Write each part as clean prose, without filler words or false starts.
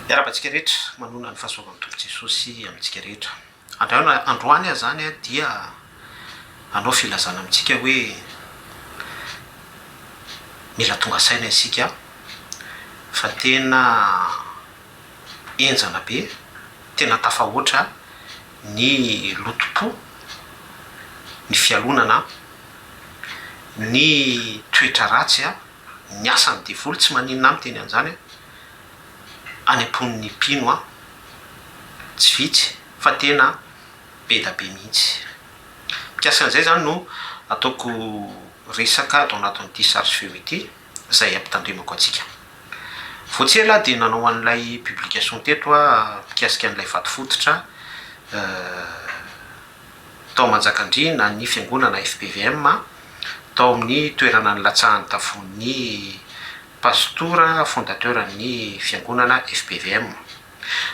Iarabantsika rehetra manona ny fahasoavan'ny tompo Jesosy amintsika rehetra. Andraona androany aho zany a dia anao filazana amintsika hoe mila tonga saina isika fa tena enjana be, tena tafahoatra ny lotom-po, ny fialonana, ny toetra ratsy a, ny asan'ny devoly tsy maninona amin'ny teny an'izany any am-pon'ny mpino a tsy vitsy fa tena be da be mihitsy. Mikasika an'izay zany no ataoko resaka atao anatin'ity sary sy feo ity izay ampitandremako antsika. Voatsela dia nanao an'ilay publication teto a mikasika an'ilay vato fototra tao Manjakandriana ny fiangonana FPVM tao amin'ny toerana ny latsahan'ny tavon'ny pastora fondateur ny fiangonana FPVM.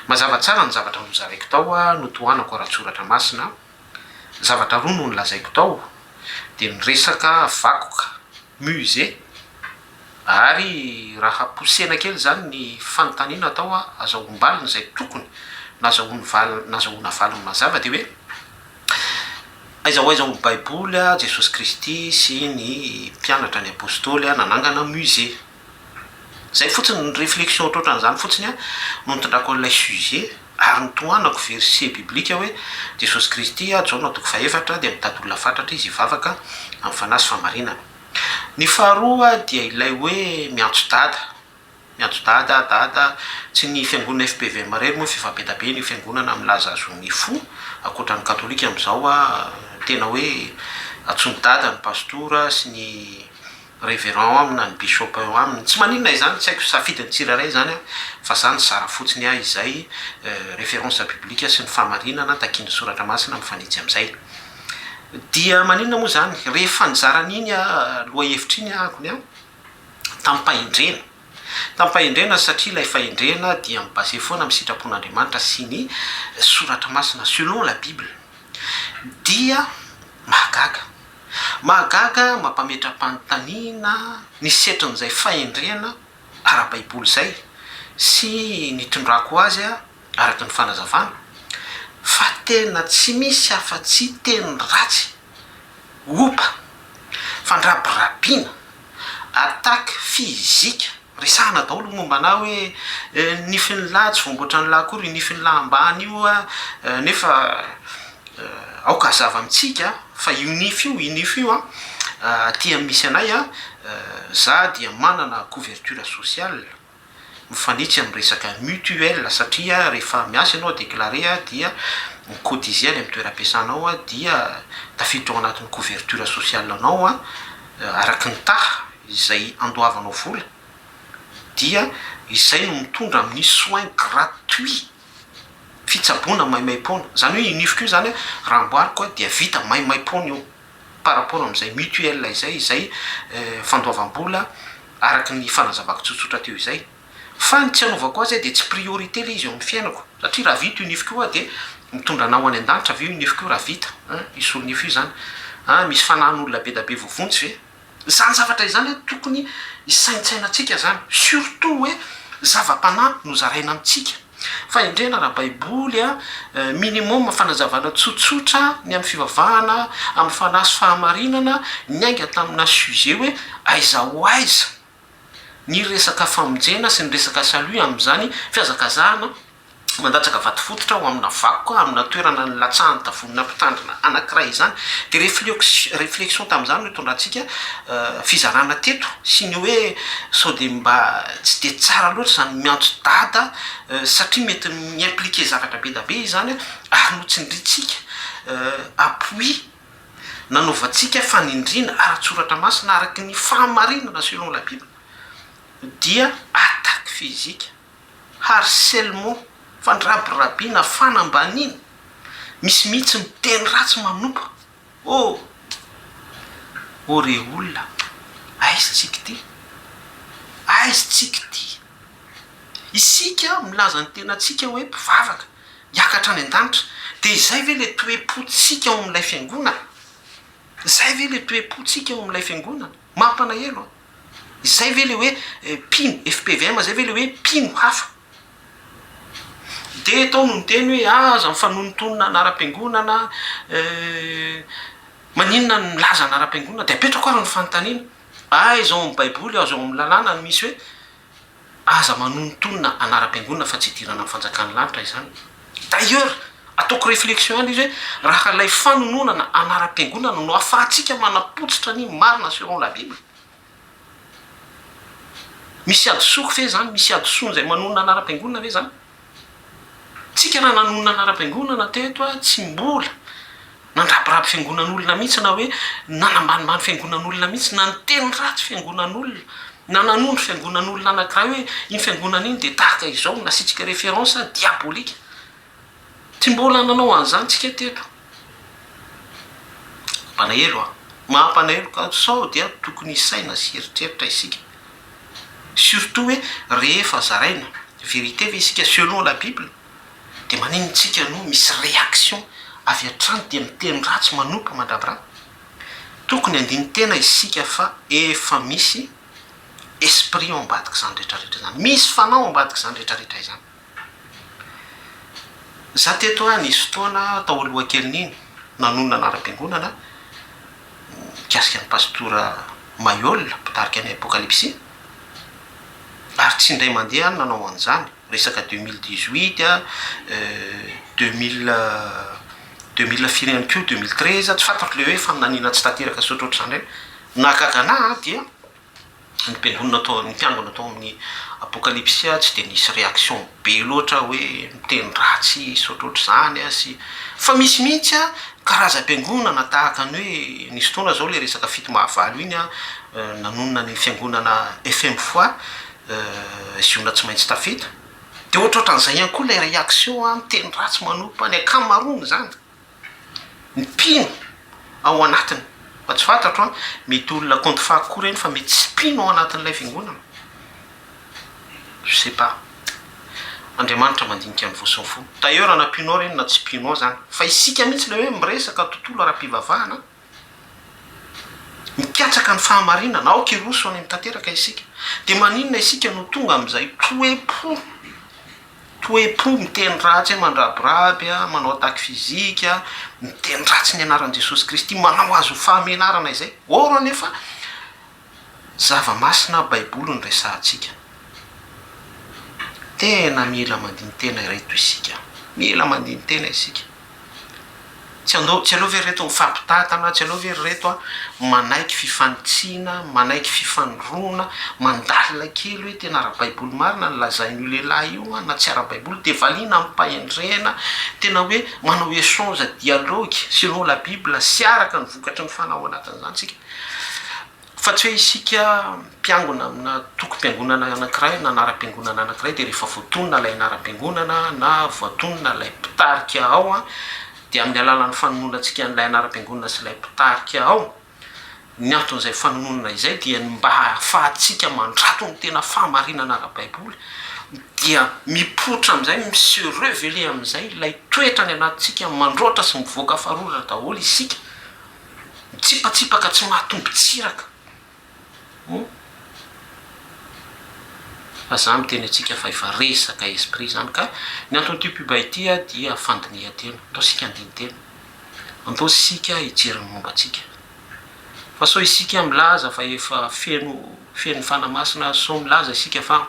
Mazava tsara ny zavatra nozaraiko tao a notohanako ara-tsoratra masina. Zavatra roa no nolazaiko tao dia niresaka vakoka musée ary raha posena kely zany ny fanontaniana tao a azahoam-balina izay tokony nazahoana valiny mazava dia hoe aizahoaiza ny baiboly a Jesosy Kristy sy ny mpianatra ny apôstôly a nanangana musée. Zay fotsiny ny réflexion ohatrohatran'izany fotsiny a no nitondrako an'ilay sujet ary nitohanako verset biblika hoe Jesosy Kristy a Jaona 4 dia mitady olona fatratra izy hivavaka amin'ny fanahy sy famarinana. Ny faharoa dia ilay hoe miantso dada tsy ny fiangonana FPVM marery moa fifa be da be ny fiangonana milaza azo ny fo akoatran'ny katolika amin'izao a tena hoe atsony dada ny pastora sy ny révérend amina ny bishop aminy tsy maninona izany tsy haiko safidiny tsiraray zany a fa zany sara fotsiny a izay référence biblika sy ny fahamarinana takiany soratra masina mifanitsy amin'izay. Dia maninona moa zany rehefa nizaran'iny a loha hevitra iny akony a tampahindrena satria ilay fahendrena dia mibase foana amin'ny sitrapon'Andriamanitra sy ny soratra masina selon la Bible. Dia mahagaga mampametra-panontaniana ny setrin'izay fahendrena ara-baiboly zay sy nitondrako azy a araky ny fanazavana fa tena tsy misy afa-tsy teny ratsy, opa, fandrabirabiana, ataka fizika, resahana daholo mombana hoe nifiny lahy tsy voamboatra ny lahy akory nifiny lahy ambany io a nefa aoka zava amintsika fa io nify io a tia misy anay a za dia manana couverture sociale mifanitsy amin'ny resaka mutuelle satria rehefa miasa ianao déclaré a dia codiziany amin'ny toeram-piasanao a dia tafiditra ao anatin'ny couverture sociale anao a araky ny taha izay andoavanao vola dia izay no mitondra amin'ny soin gratuit fitsaboana maimaim-poana. Zany hoe inifiko io zany raha amboariko a dia vita maimaim-poana io par rapport amin'izay mutuelle izay fandoavam-bola araky ny fanazavako tsotsotra teo izay. Fa ny tsy anaovako azy dia tsy priorité le izy eo amin'ny fiainako satria raha vita io nifiko io a dia mitondra anao any an-danitra avy io nifiko io raha vita isolo nifo io zany misy fanahin'olona be da be vovontsy ve zany zavatra izany tokony isaintsainantsika zany surtout hoe zava-panahy no zaraina amintsika fa indrena raha baiboly a minimum fanazavana tsotsotra ny amin'ny fivavahana amin'ny fanahy sy fahamarinana ny ainga tamina sujet hoe aiza ho aiza ny resaka famonjena sy ny resaka salut amin'izany fiazakazahana mandatsaka vato fototra ho amina vakoka amina toerana ny latsahan'ny tavonina mpitandrina anankiray izany dia réflexion tamin'izany no hitondratsika fizarana teto sy ny hoe sao dia mba tsy dia tsara loatra zany miantso dada satria mety miimpliqué zavatra be da be izany ary no tsindritsika appui nanaovantsika fanindrina ara-tsoratra masina araky ny fahamarinana selon la Bible dia attaque physique, harcèlement, fandrabirabiana, fanambaniana, misy mihitsy miteny ratsy manompo. Re olona aizy tsika ty isika milaza ny tenantsika hoe mpivavaka hiakatra any an-danitra dia izay ve le toe-potsika ao amin'ilay fiangonana mampalahelo izay ve le hoe pino FPVM zay ve le hoe pino hafa de tao no niteny hoe aza mifanonontonona anaram-piangonana maninona nylaza anaram-piangonana de apetrako ary ny fanontaniana zao amin'ny baiboly zao amin'ny lalàna ny misy hoe aza manonontonona anaram-piangonana fa tsy hidirana amin'ny fanjakany lanitra izany. D'ailleurs ataoko réflexion any izy hoe raha ilay fanononana anaram-piangonana no ahafahantsika manapotsitra ny marina selon la Bible. Misy adosoko ve zany? Misy adosony zay manonona anaram-piangonana ve zany? Tsika raha nanonona anaram-piangonana teto tsy mbola nandrapirapy fiangonan'olona mihitsy na hoe nanambanimbany fiangonan'olona mihitsy na niteny ratsy fiangonan'olona na nanondro fiangonan'olona anankiray hoe iny fiangonana iny de tahaka izao nasitsika référence diabolika. Tsy mbola nanao an'izany tsika teto. Mpanahelo mahampanahelo ka sao dia tokony isaina sy eritreritra isika. Surtout hoe rehefa zaraina vérité ve isika selon la Bible de maninontsika no misy réaction avy hatrany dia miteny ratsy manompo mandrabra. Tokony andiny tena isika fa efa misy esprit ao ambadika izany rehetrarehetra zany. Misy fanao ambadika izany rehetrarehetra izany. Za teto nisy fotoana tao aloha kelin'iny nanonona anaram-piangonana mikasika ny pastora Mayol mpitarika ny apokalypsy. Ary tsy indray mandeha any nanao an'izany resaka 2018 2000 firy ihany ko 2013 tsy fantako le hoe faminaniana tsy tanteraka sotrotr'izany reny nakakana dia ny mpiangonana atao ny mpiangona atao amin'ny apokalypsia tsy de nisy réaction be loatra hoe miteny ratsy sotrotr'izany sy fa misy mihitsy karazam-piangonana tahaka ny hoe nisy fotoana zao le resaka fito mahavalo iny nanonona ny fiangonana FM fois ziona tsy maintsy tafita de ohatrohatran'izay ihany koa la réaction miteny ratsy manompo any akamarony zany ny pino ao anatiny fa tsy fantatro mety olona compte fakoa reny fa mety tsy pino ao anatin'ilay fiangonana. Je sais pas. Andriamanitra mandinika ny voasiny fo. D'ailleurs anapinao reny na tsy pinao zany fa isika mihitsy le hoe miresaka tontolo ara-pivavahana mikatraka ny fahamarinana ao kiroso any mitanteraka isika de maninona isika no tonga amin'izay toepo miteny ratsy mandrabiraby manao attaque physique miteny ratsy ny anaran'i Jesosy Kristy manao azo fahamenarana izay ora nefa zava-masina baiboly ny resahantsika. Tena mila mandiny tena ireto isika, mila mandiny tena isika. Tsy aloha ve reto mifampitatana, tsy aloha ve reto manaiky fifantsiana, manaiky fifandrona, mandalina kely hoe tena ara-baiboly marina ny lazain'io lehilahy io na tsy ara-baiboly de valina mipahendrena tena hoe manao échange dialogue selon la Bible sy araka ny vokatry ny fanao anatin'izany tsika. Fa tsy hoe isika mpiangona amina toko-piangonana anankiray na anara-piangonana anankiray de rehefa voatonona ilay anara-piangonana na voatonona ilay mpitarika ao de amin'ny alalan'ny fanonona antsika n'ilay anara-piangonana sy ilay mpitarika ao ny anton'izay fanonona izay dia mba ahafahantsika mandrato ny tena fahamarinana ara-baiboly dia mipotra amin'izay se révéler amin'izay ilay toetra ny anatintsika mandroatra sy mivoaka farora daholo isika mitsipatsipaka tsy mahatombotsiraka. Fa za miteny atsika fa efa resaka esprit zany ka ny anton'ity piba ity dia fandiniha tena atao sika andiny tena andao sika hijery ny momba atsika fa so isika milaza fa efa feno fanamasina so milaza isika fa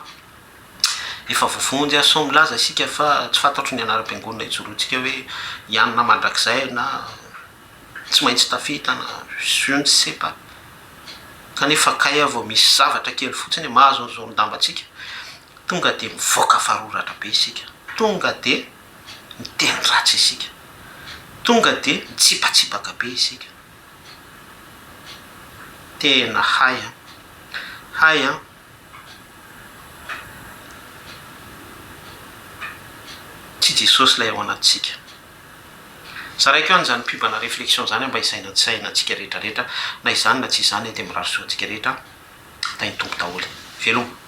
efa vovonjy so milaza isika fa tsy fantatro ny anara-piangonana ijoroantsika hoe ianona mandrakizay na tsy maintsy tafita na je ne sais pas kanefa kay vao misy zavatra kely fotsiny mahazo an'izao midambatsika tonga de mivoaka faroratra be isika, tonga de miteny ratsy isika, tonga de mitsipatsipaka be isika. Tena hay tsy Jesosy lay ao anatsika. Saraiky eo an'izany pibana réflexion zany mba isainatsika rehetrarehetra na izany na tsy izany de mirary soantsika rehetra tainy tompo daholo veloma.